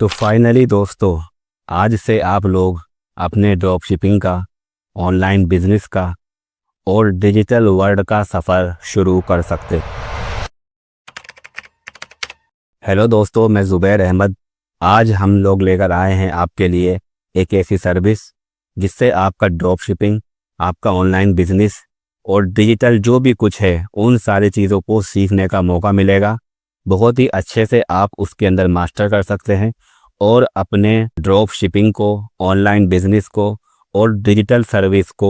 तो फाइनली दोस्तों, आज से आप लोग अपने ड्रॉप शिपिंग का, ऑनलाइन बिजनेस का और डिजिटल वर्ल्ड का सफ़र शुरू कर सकते। हेलो दोस्तों, मैं ज़ुबैर अहमद। आज हम लोग लेकर आए हैं आपके लिए एक ऐसी सर्विस जिससे आपका ड्रॉप शिपिंग, आपका ऑनलाइन बिजनेस और डिजिटल जो भी कुछ है उन सारी चीज़ों को सीखने का मौका मिलेगा। बहुत ही अच्छे से आप उसके अंदर मास्टर कर सकते हैं और अपने ड्रॉप शिपिंग को, ऑनलाइन बिजनेस को और डिजिटल सर्विस को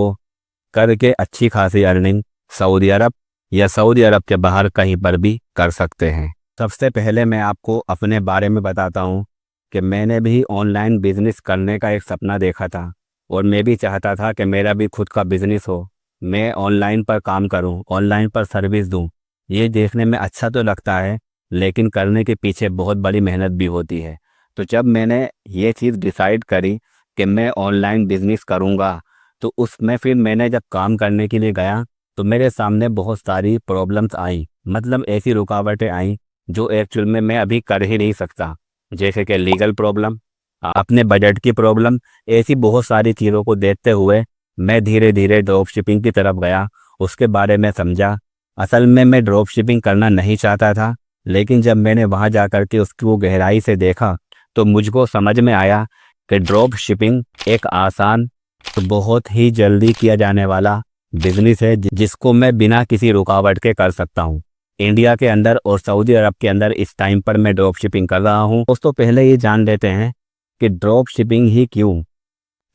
करके अच्छी खासी अर्निंग सऊदी अरब या सऊदी अरब के बाहर कहीं पर भी कर सकते हैं। सबसे पहले मैं आपको अपने बारे में बताता हूँ कि मैंने भी ऑनलाइन बिजनेस करने का एक सपना देखा था और मैं भी चाहता था कि मेरा भी खुद का बिजनेस हो, मैं ऑनलाइन पर काम करूँ, ऑनलाइन पर सर्विस दूँ। ये देखने में अच्छा तो लगता है, लेकिन करने के पीछे बहुत बड़ी मेहनत भी होती है। तो जब मैंने ये चीज़ डिसाइड करी कि मैं ऑनलाइन बिजनेस करूँगा, तो उसमें फिर मैंने जब काम करने के लिए गया तो मेरे सामने बहुत सारी प्रॉब्लम्स आई, मतलब ऐसी रुकावटें आई जो एक्चुअल में मैं अभी कर ही नहीं सकता। जैसे कि लीगल प्रॉब्लम, अपने बजट की प्रॉब्लम, ऐसी बहुत सारी चीज़ों को देखते हुए मैं धीरे धीरे ड्रॉप शिपिंग की तरफ गया, उसके बारे में समझा। असल में मैं ड्रॉप शिपिंग करना नहीं चाहता था, लेकिन जब मैंने वहाँ जा कर के उसकी वो गहराई से देखा तो मुझको समझ में आया कि ड्रॉप शिपिंग एक आसान, तो बहुत ही जल्दी किया जाने वाला बिजनेस है जिसको मैं बिना किसी रुकावट के कर सकता हूँ। इंडिया के अंदर और सऊदी अरब के अंदर इस टाइम पर मैं ड्रॉप शिपिंग कर रहा हूँ। दोस्तों, पहले ये जान लेते हैं कि ड्रॉप शिपिंग ही क्यों।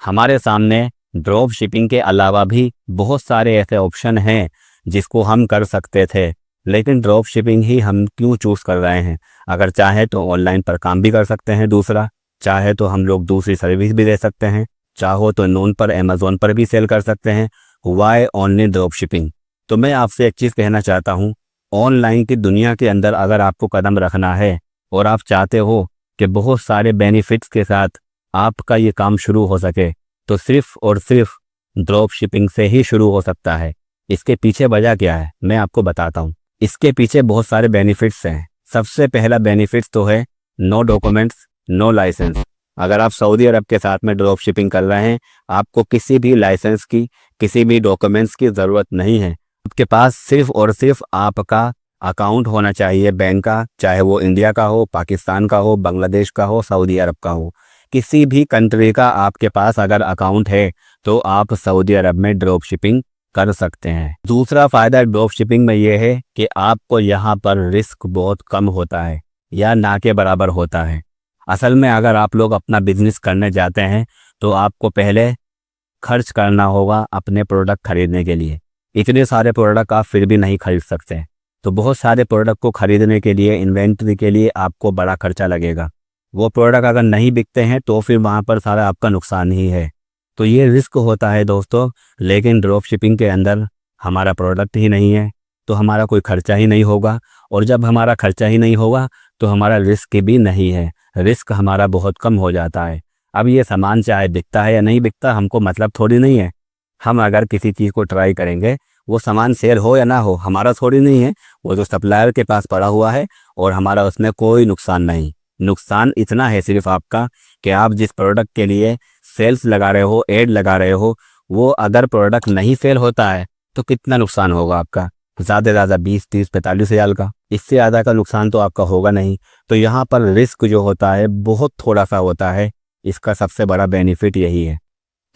हमारे सामने ड्रॉप शिपिंग के अलावा भी बहुत सारे ऐसे ऑप्शन हैं जिसको हम कर सकते थे, लेकिन ड्रॉप शिपिंग ही हम क्यों चूज़ कर रहे हैं। अगर चाहे तो ऑनलाइन पर काम भी कर सकते हैं, दूसरा चाहे तो हम लोग दूसरी सर्विस भी दे सकते हैं, चाहो तो नून पर, अमेज़ॉन पर भी सेल कर सकते हैं। Why only drop shipping. तो मैं आपसे एक चीज़ कहना चाहता हूँ, ऑनलाइन की दुनिया के अंदर अगर आपको कदम रखना है और आप चाहते हो कि बहुत सारे बेनिफिट्स के साथ आपका ये काम शुरू हो सके, तो सिर्फ और सिर्फ ड्रॉप शिपिंग से ही शुरू हो सकता है। इसके पीछे वजह क्या है मैं आपको बताता हूँ। इसके पीछे बहुत सारे बेनिफिट्स हैं। सबसे पहला बेनिफिट्स तो है नो डॉक्यूमेंट्स, नो लाइसेंस। अगर आप सऊदी अरब के साथ में ड्रॉप शिपिंग कर रहे हैं, आपको किसी भी लाइसेंस की, किसी भी डॉक्यूमेंट्स की ज़रूरत नहीं है। आपके पास सिर्फ और सिर्फ आपका अकाउंट होना चाहिए बैंक का, चाहे वो इंडिया का हो, पाकिस्तान का हो, बांग्लादेश का हो, सऊदी अरब का हो, किसी भी कंट्री का आपके पास अगर अकाउंट है तो आप सऊदी अरब में ड्रॉप शिपिंग कर सकते हैं। दूसरा फ़ायदा ड्रॉप शिपिंग में ये है कि आपको यहाँ पर रिस्क बहुत कम होता है या ना के बराबर होता है। असल में अगर आप लोग अपना बिजनेस करने जाते हैं तो आपको पहले खर्च करना होगा अपने प्रोडक्ट खरीदने के लिए। इतने सारे प्रोडक्ट आप फिर भी नहीं खरीद सकते, तो बहुत सारे प्रोडक्ट को खरीदने के लिए, इन्वेंट्री के लिए आपको बड़ा खर्चा लगेगा। वो प्रोडक्ट अगर नहीं बिकते हैं तो फिर वहाँ पर सारा आपका नुकसान ही है। तो ये रिस्क होता है दोस्तों। लेकिन ड्रॉप शिपिंग के अंदर हमारा प्रोडक्ट ही नहीं है तो हमारा कोई खर्चा ही नहीं होगा, और जब हमारा खर्चा ही नहीं होगा तो हमारा रिस्क भी नहीं है। रिस्क हमारा बहुत कम हो जाता है। अब ये सामान चाहे बिकता है या नहीं बिकता, हमको मतलब थोड़ी नहीं है। हम अगर किसी चीज़ को ट्राई करेंगे, वो सामान सेल हो या ना हो, हमारा थोड़ी नहीं है। वो जो सप्लायर के पास पड़ा हुआ है और हमारा उसमें कोई नुकसान नहीं। नुकसान इतना है सिर्फ आपका कि आप जिस प्रोडक्ट के लिए सेल्स लगा रहे हो, एड लगा रहे हो, वो अगर प्रोडक्ट नहीं सेल होता है तो कितना नुकसान होगा आपका? ज़्यादा से ज़्यादा 20, 30, 45 हज़ार का। इससे ज़्यादा का नुकसान तो आपका होगा नहीं। तो यहाँ पर रिस्क जो होता है बहुत थोड़ा सा होता है। इसका सबसे बड़ा बेनिफिट यही है।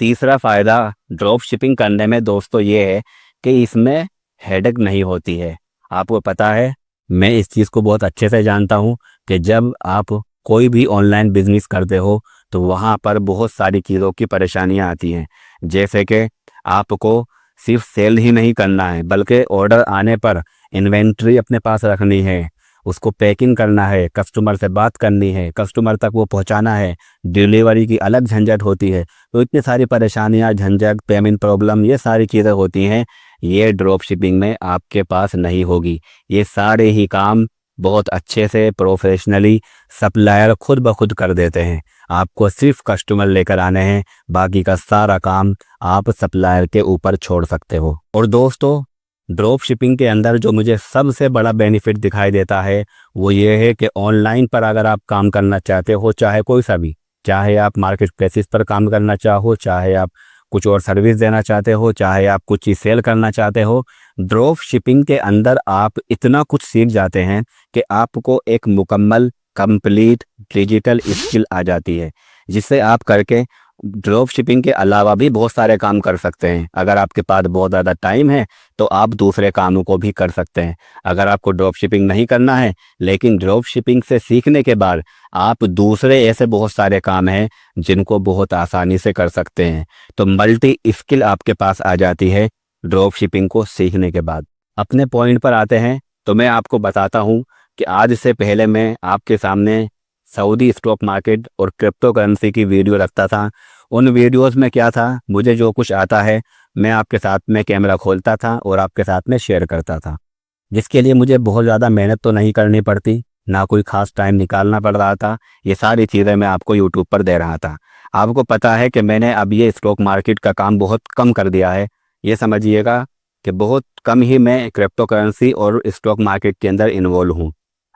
तीसरा फ़ायदा ड्रॉप शिपिंग करने में दोस्तों ये है कि इसमें हेडेक नहीं होती है। आपको पता है, मैं इस चीज़ को बहुत अच्छे से जानता हूँ कि जब आप कोई भी ऑनलाइन बिजनेस करते हो तो वहाँ पर बहुत सारी चीज़ों की परेशानियाँ आती हैं। जैसे कि आपको सिर्फ सेल ही नहीं करना है, बल्कि ऑर्डर आने पर इन्वेंट्री अपने पास रखनी है, उसको पैकिंग करना है, कस्टमर से बात करनी है, कस्टमर तक वो पहुंचाना है, डिलीवरी की अलग झंझट होती है। तो इतनी सारी परेशानियां, झंझट, पेमेंट प्रॉब्लम, ये सारी चीज़ें होती हैं। ये ड्रॉप शिपिंग में आपके पास नहीं होगी। ये सारे ही काम बहुत अच्छे से प्रोफेशनली सप्लायर खुद ब खुद कर देते हैं। आपको सिर्फ कस्टमर लेकर आने हैं, बाकी का सारा काम आप सप्लायर के ऊपर छोड़ सकते हो। और दोस्तों, ड्रॉप शिपिंग के अंदर जो मुझे सबसे बड़ा बेनिफिट दिखाई देता है वो ये है कि ऑनलाइन पर अगर आप काम करना चाहते हो, चाहे कोई सा भी, चाहे आप मार्केट प्लेसेस पर काम करना चाहो, चाहे आप कुछ और सर्विस देना चाहते हो, चाहे आप कुछ चीज़ सेल करना चाहते हो, ड्रॉप शिपिंग के अंदर आप इतना कुछ सीख जाते हैं कि आपको एक मुकम्मल कंप्लीट डिजिटल स्किल आ जाती है, जिससे आप करके ड्रॉप शिपिंग के अलावा भी बहुत सारे काम कर सकते हैं। अगर आपके पास बहुत ज़्यादा टाइम है तो आप दूसरे कामों को भी कर सकते हैं। अगर आपको ड्रॉप शिपिंग नहीं करना है, लेकिन ड्रॉप शिपिंग से सीखने के बाद आप दूसरे ऐसे बहुत सारे काम हैं जिनको बहुत आसानी से कर सकते हैं। तो मल्टी स्किल आपके पास आ जाती है ड्रॉप शिपिंग को सीखने के बाद। अपने पॉइंट पर आते हैं तो मैं आपको बताता हूँ कि आज से पहले मैं आपके सामने सऊदी स्टॉक मार्केट और क्रिप्टो करेंसी की वीडियो रखता था। उन वीडियोस में क्या था, मुझे जो कुछ आता है मैं आपके साथ में कैमरा खोलता था और आपके साथ में शेयर करता था, जिसके लिए मुझे बहुत ज़्यादा मेहनत तो नहीं करनी पड़ती, ना कोई ख़ास टाइम निकालना पड़ रहा था। ये सारी चीज़ें मैं आपको यूट्यूब पर दे रहा था। आपको पता है कि मैंने अब ये स्टॉक मार्केट का काम बहुत कम कर दिया है। ये समझिएगा कि बहुत कम ही मैं क्रिप्टो करेंसी और स्टॉक मार्केट के अंदर इन्वॉल्व हूँ।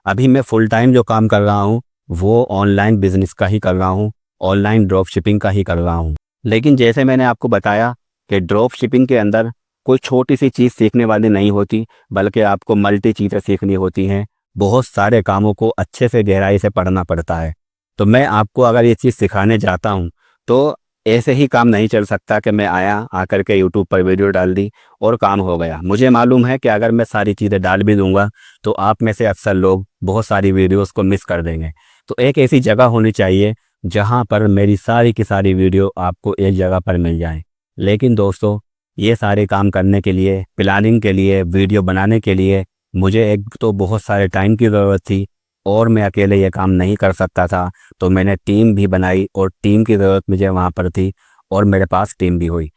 अभी मैं फुल टाइम जो काम कर रहा हूँ वो ऑनलाइन बिजनेस का ही कर रहा हूँ, ऑनलाइन ड्रॉप शिपिंग का ही कर रहा हूँ। लेकिन जैसे मैंने आपको बताया कि ड्रॉप शिपिंग के अंदर कोई छोटी सी चीज़ सीखने वाली नहीं होती, बल्कि आपको मल्टी चीज़ें सीखनी होती हैं। बहुत सारे कामों को अच्छे से गहराई से पढ़ना पड़ता है। तो मैं आपको अगर ये चीज़ सिखाने जाता हूँ तो ऐसे ही काम नहीं चल सकता कि मैं आया आकर के यूट्यूब पर वीडियो डाल दी और काम हो गया। मुझे मालूम है कि अगर मैं सारी चीज़ें डाल भी दूंगा तो आप में से अक्सर लोग बहुत सारी वीडियोस को मिस कर देंगे। तो एक ऐसी जगह होनी चाहिए जहां पर मेरी सारी की सारी वीडियो आपको एक जगह पर मिल जाए। लेकिन दोस्तों, ये सारे काम करने के लिए, प्लानिंग के लिए, वीडियो बनाने के लिए मुझे एक तो बहुत सारे टाइम की ज़रूरत थी और मैं अकेले ये काम नहीं कर सकता था। तो मैंने टीम भी बनाई और टीम की ज़रूरत मुझे वहाँ पर थी और मेरे पास टीम भी हुई।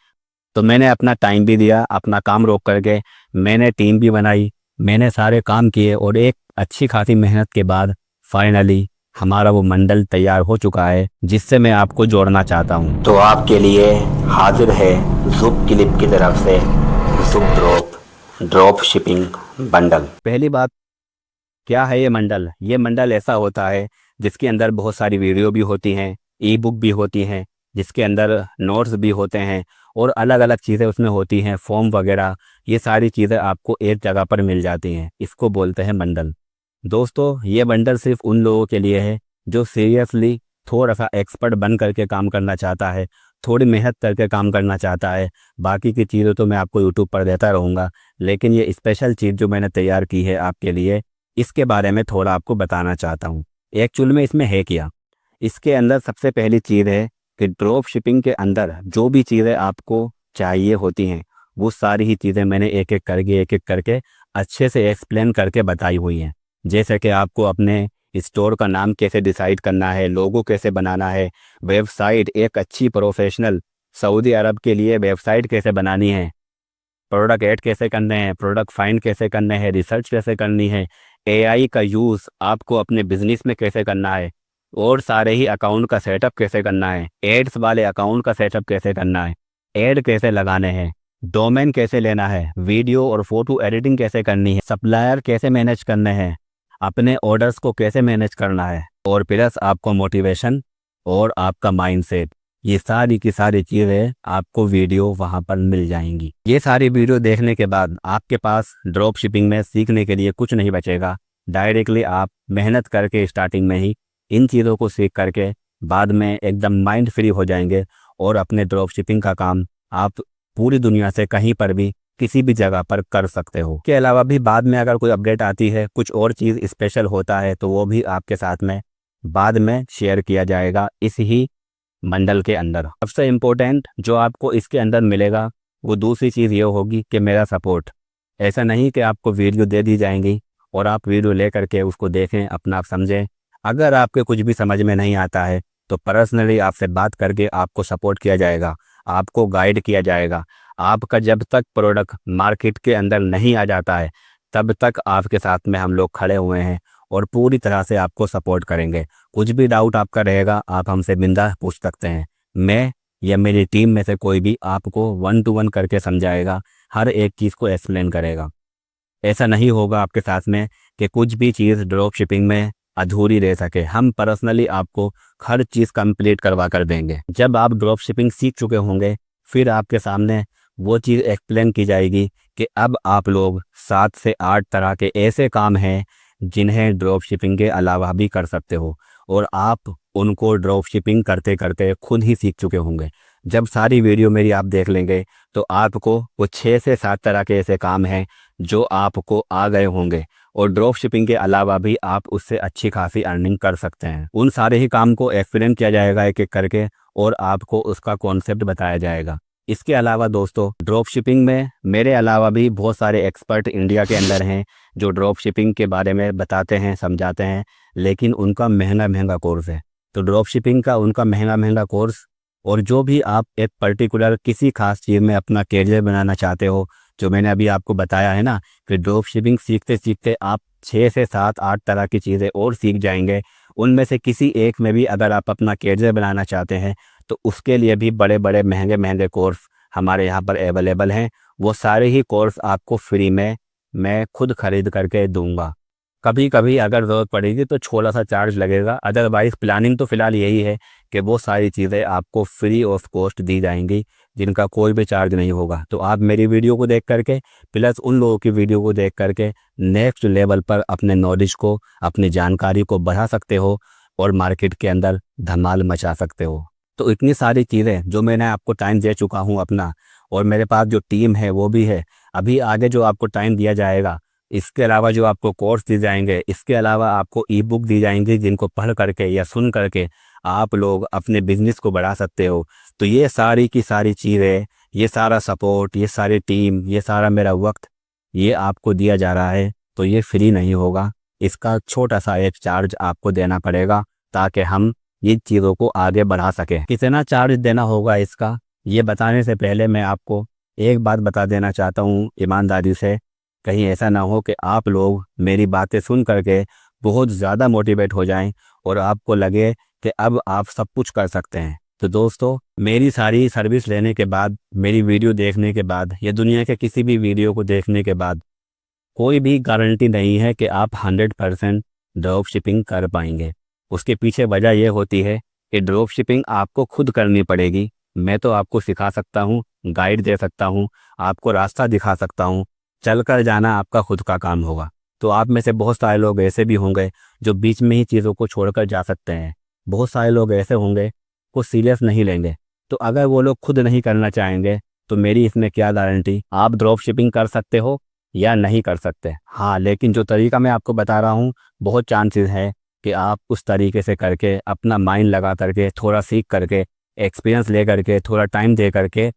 तो मैंने अपना टाइम भी दिया, अपना काम रोक करके मैंने टीम भी बनाई, मैंने सारे काम किए और एक अच्छी खासी मेहनत के बाद फाइनली हमारा वो मंडल तैयार हो चुका है, जिससे मैं आपको जोड़ना चाहता हूँ। तो आपके लिए हाजिर है ज़ुप क्लिप की तरफ से ज़ुप ड्रॉप शिपिंग बंडल। पहली बात, क्या है ये मंडल? ये मंडल ऐसा होता है जिसके अंदर बहुत सारी वीडियो भी होती हैं, ई बुक भी होती हैं, जिसके अंदर नोट्स भी होते हैं और अलग अलग चीज़ें उसमें होती हैं, फॉर्म वगैरह। ये सारी चीज़ें आपको एक जगह पर मिल जाती हैं। इसको बोलते हैं बंडल। दोस्तों, ये बंडल सिर्फ उन लोगों के लिए है जो सीरियसली थोड़ा सा एक्सपर्ट बन करके काम करना चाहता है, थोड़ी मेहनत करके काम करना चाहता है। बाकी की चीज़ें तो मैं आपको यूट्यूब पर देता रहूँगा, लेकिन ये स्पेशल चीज़ जो मैंने तैयार की है आपके लिए, इसके बारे में थोड़ा आपको बताना चाहता हूँ। एक्चुअल में इसमें है क्या? इसके अंदर सबसे पहली चीज़ है कि ड्रॉप शिपिंग के अंदर जो भी चीज़ें आपको चाहिए होती हैं, वो सारी ही चीज़ें मैंने एक एक करके अच्छे से एक्सप्लेन करके बताई हुई हैं। जैसे कि आपको अपने स्टोर का नाम कैसे डिसाइड करना है, लोगो कैसे बनाना है, वेबसाइट एक अच्छी प्रोफेशनल सऊदी अरब के लिए वेबसाइट कैसे बनानी है, प्रोडक्ट ऐड कैसे करने हैं, प्रोडक्ट फाइंड कैसे करने हैं, रिसर्च कैसे करनी है, एआई का यूज़ आपको अपने बिजनेस में कैसे करना है, और सारे ही अकाउंट का सेटअप कैसे करना है, एड्स वाले अकाउंट का सेटअप कैसे करना है, ऐड कैसे लगाने हैं, डोमेन कैसे लेना है, वीडियो और फोटो एडिटिंग कैसे करनी है, सप्लायर कैसे मैनेज करने हैं, अपने ऑर्डर्स को कैसे मैनेज करना है, और प्लस आपको मोटिवेशन और आपका माइंडसेट, ये सारी की सारी चीज़ें आपको वीडियो वहाँ पर मिल जाएंगी। ये सारी वीडियो देखने के बाद आपके पास ड्रॉप शिपिंग में सीखने के लिए कुछ नहीं बचेगा। डायरेक्टली आप मेहनत करके स्टार्टिंग में ही इन चीज़ों को सीख करके बाद में एकदम माइंड फ्री हो जाएंगे और अपने ड्रॉप शिपिंग का काम आप पूरी दुनिया से कहीं पर भी किसी भी जगह पर कर सकते हो। के अलावा भी बाद में अगर कोई अपडेट आती है, कुछ और चीज़ स्पेशल होता है, तो वो भी आपके साथ में बाद में शेयर किया जाएगा इस ही मंडल के अंदर। सबसे इम्पोर्टेंट जो आपको इसके अंदर मिलेगा वो दूसरी चीज़ ये होगी कि मेरा सपोर्ट। ऐसा नहीं कि आपको वीडियो दे दी जाएंगी और आप वीडियो ले करके उसको देखें, अपना आप समझें। अगर आपके कुछ भी समझ में नहीं आता है तो पर्सनली आपसे बात करके आपको सपोर्ट किया जाएगा, आपको गाइड किया जाएगा। आपका जब तक प्रोडक्ट मार्केट के अंदर नहीं आ जाता है तब तक आपके साथ में हम लोग खड़े हुए हैं और पूरी तरह से आपको सपोर्ट करेंगे। कुछ भी डाउट आपका रहेगा आप हमसे बिंदास पूछ सकते हैं। मैं या मेरी टीम में से कोई भी आपको 1 to 1 करके समझाएगा, हर एक चीज़ को एक्सप्लेन करेगा। ऐसा नहीं होगा आपके साथ में कि कुछ भी चीज़ ड्रॉप शिपिंग में अधूरी रह सके। हम पर्सनली आपको हर चीज़ कंप्लीट करवा कर देंगे। जब आप ड्रॉप शिपिंग सीख चुके होंगे फिर आपके सामने वो चीज़ एक्सप्लेन की जाएगी कि अब आप लोग 7 से 8 तरह के ऐसे काम हैं जिन्हें ड्रॉप शिपिंग के अलावा भी कर सकते हो और आप उनको ड्रॉप शिपिंग करते करते खुद ही सीख चुके होंगे। जब सारी वीडियो मेरी आप देख लेंगे तो आपको वो 6 से 7 तरह के ऐसे काम हैं जो आपको आ गए होंगे और ड्रॉप शिपिंग के अलावा भी आप उससे अच्छी खासी अर्निंग कर सकते हैं। उन सारे ही काम को एक्सप्लेन किया जाएगा एक एक करके और आपको उसका कॉन्सेप्ट बताया जाएगा। इसके अलावा दोस्तों ड्रॉप शिपिंग में मेरे अलावा भी बहुत सारे एक्सपर्ट इंडिया के अंदर हैं जो ड्रॉप शिपिंग के बारे में बताते हैं, समझाते हैं, लेकिन उनका महंगा महंगा कोर्स है। तो ड्रॉप शिपिंग का उनका महंगा महंगा कोर्स और जो भी आप एक पर्टिकुलर किसी खास चीज़ में अपना कैरियर बनाना चाहते हो, जो मैंने अभी आपको बताया है ना कि ड्रॉप शिपिंग सीखते सीखते आप 6 से 7 8 तरह की चीज़ें और सीख जाएंगे। उनमें से किसी एक में भी अगर आप अपना कैरियर बनाना चाहते हैं तो उसके लिए भी बड़े बड़े महंगे महंगे कोर्स हमारे यहाँ पर अवेलेबल हैं। वो सारे ही कोर्स आपको फ्री में मैं खुद खरीद करके दूंगा। कभी कभी अगर ज़रूरत पड़ेगी तो थोड़ा सा चार्ज लगेगा, अदरवाइज़ प्लानिंग तो फ़िलहाल यही है कि वो सारी चीज़ें आपको फ्री ऑफ कॉस्ट दी जाएंगी जिनका कोई भी चार्ज नहीं होगा। तो आप मेरी वीडियो को देख करके प्लस उन लोगों की वीडियो को देख करके नेक्स्ट लेवल पर अपने नॉलेज को, अपनी जानकारी को बढ़ा सकते हो और मार्केट के अंदर धमाल मचा सकते हो। तो इतनी सारी चीज़ें जो मैंने आपको टाइम दे चुका हूँ अपना, और मेरे पास जो टीम है वो भी है। अभी आगे जो आपको टाइम दिया जाएगा, इसके अलावा जो आपको कोर्स दिए जाएंगे, इसके अलावा आपको ई बुक दी जाएंगी जिनको पढ़ करके या सुन करके आप लोग अपने बिजनेस को बढ़ा सकते हो। तो ये सारी की सारी चीज़ें, ये सारा सपोर्ट, ये सारी टीम, ये सारा मेरा वक्त ये आपको दिया जा रहा है। तो ये फ्री नहीं होगा, इसका छोटा सा एक चार्ज आपको देना पड़ेगा ताकि हम ये चीज़ों को आगे बढ़ा सकें। कितना चार्ज देना होगा इसका, ये बताने से पहले मैं आपको एक बात बता देना चाहता हूँ ईमानदारी से। कहीं ऐसा ना हो कि आप लोग मेरी बातें सुन करके बहुत ज़्यादा मोटिवेट हो जाएं और आपको लगे कि अब आप सब कुछ कर सकते हैं। तो दोस्तों मेरी सारी सर्विस लेने के बाद, मेरी वीडियो देखने के बाद या दुनिया के किसी भी वीडियो को देखने के बाद कोई भी गारंटी नहीं है कि आप 100% ड्रॉप शिपिंग कर पाएंगे। उसके पीछे वजह यह होती है कि ड्रॉप शिपिंग आपको खुद करनी पड़ेगी। मैं तो आपको सिखा सकता हूँ, गाइड दे सकता हूँ, आपको रास्ता दिखा सकता हूँ, चल कर जाना आपका खुद का काम होगा। तो आप में से बहुत सारे लोग ऐसे भी होंगे जो बीच में ही चीज़ों को छोड़कर जा सकते हैं। बहुत सारे लोग ऐसे होंगे को सीरियस नहीं लेंगे। तो अगर वो लोग खुद नहीं करना चाहेंगे तो मेरी इसमें क्या गारंटी आप ड्रॉप शिपिंग कर सकते हो या नहीं कर सकते। हाँ, लेकिन जो तरीका मैं आपको बता रहा हूँ बहुत चांसेस है कि आप उस तरीके से करके अपना माइंड लगा करके, थोड़ा सीख करके, एक्सपीरियंस ले करके, थोड़ा टाइम दे करके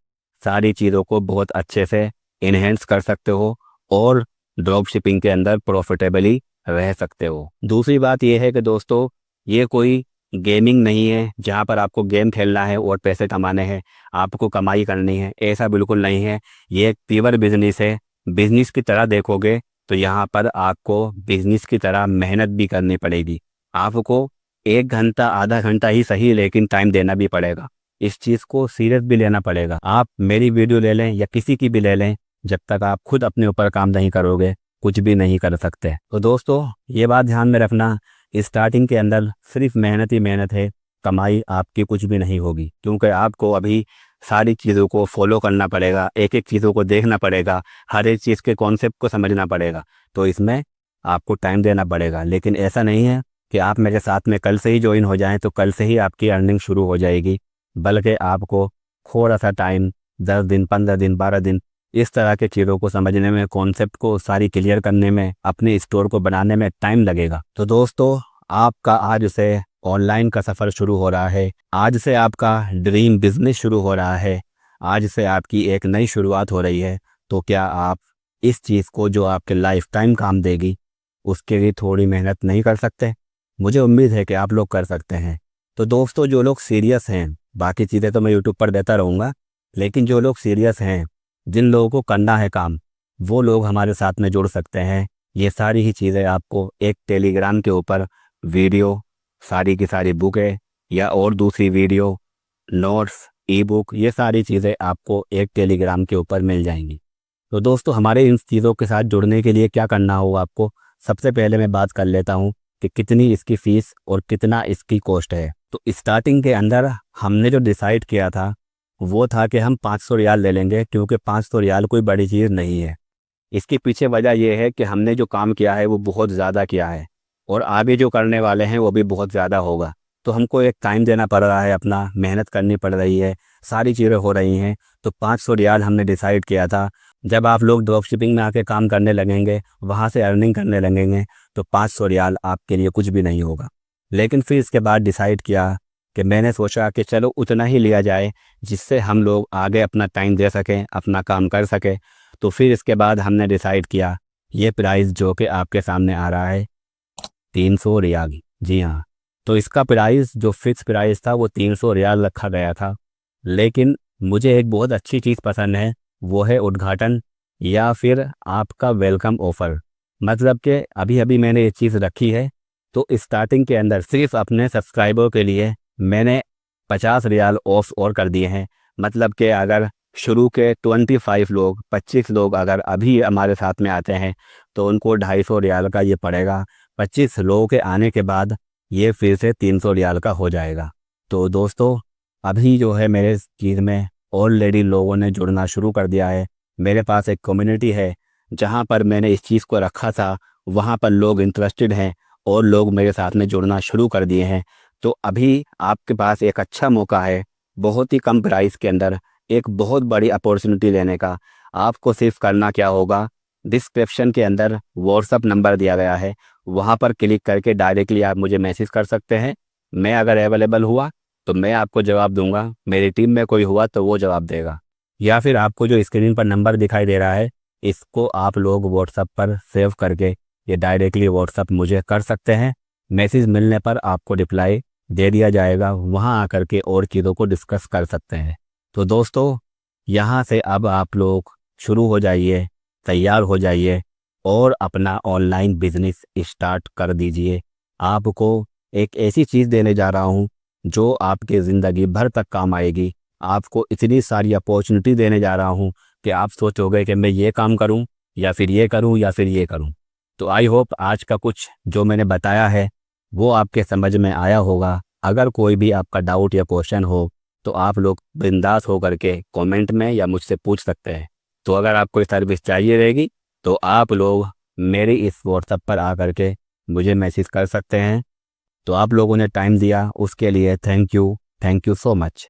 सारी चीज़ों को बहुत अच्छे से इन्हेंस कर सकते हो और ड्रॉप शिपिंग के अंदर प्रॉफिटेबली रह सकते हो। दूसरी बात यह है कि दोस्तों ये कोई गेमिंग नहीं है जहाँ पर आपको गेम खेलना है और पैसे कमाने हैं, आपको कमाई करनी है, ऐसा बिल्कुल नहीं है। ये एक प्योर बिजनेस है। बिजनेस की तरह देखोगे तो यहाँ पर आपको बिजनेस की तरह मेहनत भी करनी पड़ेगी। आपको 1 घंटा, आधा घंटा ही सही, लेकिन टाइम देना भी पड़ेगा। इस चीज़ को सीरियस भी लेना पड़ेगा। आप मेरी वीडियो ले लें या किसी की भी ले लें, जब तक आप खुद अपने ऊपर काम नहीं करोगे कुछ भी नहीं कर सकते। तो दोस्तों ये बात ध्यान में रखना, स्टार्टिंग के अंदर सिर्फ मेहनत ही मेहनत है, कमाई आपकी कुछ भी नहीं होगी, क्योंकि आपको अभी सारी चीज़ों को फॉलो करना पड़ेगा, एक एक चीज़ों को देखना पड़ेगा, हर एक चीज़ के कॉन्सेप्ट को समझना पड़ेगा। तो इसमें आपको टाइम देना पड़ेगा। लेकिन ऐसा नहीं है कि आप मेरे साथ में कल से ही ज्वाइन हो जाएं तो कल से ही आपकी अर्निंग शुरू हो जाएगी, बल्कि आपको थोड़ा सा टाइम, 10 दिन, 15 दिन, 12 दिन, इस तरह के चीज़ों को समझने में, कॉन्सेप्ट को सारी क्लियर करने में, अपने स्टोर को बनाने में टाइम लगेगा। तो दोस्तों आपका आज से ऑनलाइन का सफ़र शुरू हो रहा है, आज से आपका ड्रीम बिजनेस शुरू हो रहा है, आज से आपकी एक नई शुरुआत हो रही है। तो क्या आप इस चीज़ को जो आपके लाइफ टाइम काम देगी उसके लिए थोड़ी मेहनत नहीं कर सकते? मुझे उम्मीद है कि आप लोग कर सकते हैं। तो दोस्तों जो लोग सीरियस हैं, बाकी चीज़ें तो मैं यूट्यूब पर देता रहूँगा, लेकिन जो लोग सीरियस हैं, जिन लोगों को करना है काम, वो लोग हमारे साथ में जुड़ सकते हैं। ये सारी ही चीज़ें आपको एक टेलीग्राम के ऊपर वीडियो, सारी की सारी बुकें या और दूसरी वीडियो, नोट्स, ई बुक, ये सारी चीज़ें आपको एक टेलीग्राम के ऊपर मिल जाएंगी। तो दोस्तों हमारे इन चीज़ों के साथ जुड़ने के लिए क्या करना होगा आपको, सबसे पहले मैं बात कर लेता हूँ कि कितनी इसकी फ़ीस और कितना इसकी कॉस्ट है। तो स्टार्टिंग के अंदर हमने जो डिसाइड किया था वो था कि हम 500 रियाल ले लेंगे, क्योंकि 500 रियाल कोई बड़ी चीज़ नहीं है। इसके पीछे वजह यह है कि हमने जो काम किया है वो बहुत ज़्यादा किया है और आगे जो करने वाले हैं वो भी बहुत ज़्यादा होगा। तो हमको एक टाइम देना पड़ रहा है, अपना मेहनत करनी पड़ रही है, सारी चीज़ें हो रही हैं। तो 500 रियाल हमने डिसाइड किया था। जब आप लोग ड्रॉप शिपिंग में आके काम करने लगेंगे, वहाँ से अर्निंग करने लगेंगे, तो 500 रियाल आपके लिए कुछ भी नहीं होगा। लेकिन फिर इसके बाद डिसाइड किया कि मैंने सोचा कि चलो उतना ही लिया जाए जिससे हम लोग आगे अपना टाइम दे सकें, अपना काम कर सकें। तो फिर इसके बाद हमने डिसाइड किया ये प्राइस जो कि आपके सामने आ रहा है 300 रियाल। जी हाँ, तो इसका प्राइस जो फिक्स प्राइस था वो 300 रियाल रखा गया था। लेकिन मुझे एक बहुत अच्छी चीज़ पसंद है, वो है उद्घाटन या फिर आपका वेलकम ऑफ़र। मतलब कि अभी अभी मैंने ये चीज़ रखी है। तो स्टार्टिंग के अंदर सिर्फ अपने सब्सक्राइबर के लिए मैंने 50 रियाल ऑफ और कर दिए हैं। मतलब कि अगर शुरू के 25 लोग अगर अभी हमारे साथ में आते हैं तो उनको 250 रियाल का ये पड़ेगा। 25 लोगों के आने के बाद ये फिर से 300 रियाल का हो जाएगा। तो दोस्तों अभी जो है मेरे चीज़ में ऑलरेडी लोगों ने जुड़ना शुरू कर दिया है। मेरे पास एक कम्युनिटी है जहाँ पर मैंने इस चीज़ को रखा था, वहाँ पर लोग इंटरेस्टेड हैं और लोग मेरे साथ में जुड़ना शुरू कर दिए हैं। तो अभी आपके पास एक अच्छा मौका है, बहुत ही कम प्राइस के अंदर एक बहुत बड़ी अपॉर्चुनिटी लेने का। आपको सिर्फ करना क्या होगा, डिस्क्रिप्शन के अंदर व्हाट्सअप नंबर दिया गया है, वहाँ पर क्लिक करके डायरेक्टली आप मुझे मैसेज कर सकते हैं। मैं अगर अवेलेबल हुआ तो मैं आपको जवाब दूंगा, मेरी टीम में कोई हुआ तो वो जवाब देगा। या फिर आपको जो स्क्रीन पर नंबर दिखाई दे रहा है, इसको आप लोग व्हाट्सअप पर सेव करके ये डायरेक्टली व्हाट्सअप मुझे कर सकते हैं। मैसेज मिलने पर आपको रिप्लाई दे दिया जाएगा, वहाँ आकर के और चीज़ों को डिस्कस कर सकते हैं। तो दोस्तों यहाँ से अब आप लोग शुरू हो जाइए, तैयार हो जाइए और अपना ऑनलाइन बिजनेस स्टार्ट कर दीजिए। आपको एक ऐसी चीज़ देने जा रहा हूँ जो आपके ज़िंदगी भर तक काम आएगी। आपको इतनी सारी अपॉर्चुनिटी देने जा रहा हूँ कि आप सोचोगे कि मैं ये काम करूँ या फिर ये करूँ या फिर ये करूँ। तो आई होप आज का कुछ जो मैंने बताया है वो आपके समझ में आया होगा। अगर कोई भी आपका डाउट या क्वेश्चन हो तो आप लोग बिंदास होकर के कमेंट में या मुझसे पूछ सकते हैं। तो अगर आपको सर्विस चाहिए रहेगी तो आप लोग मेरे इस व्हाट्सएप पर आकर के मुझे मैसेज कर सकते हैं। तो आप लोगों ने टाइम दिया उसके लिए थैंक यू सो मच।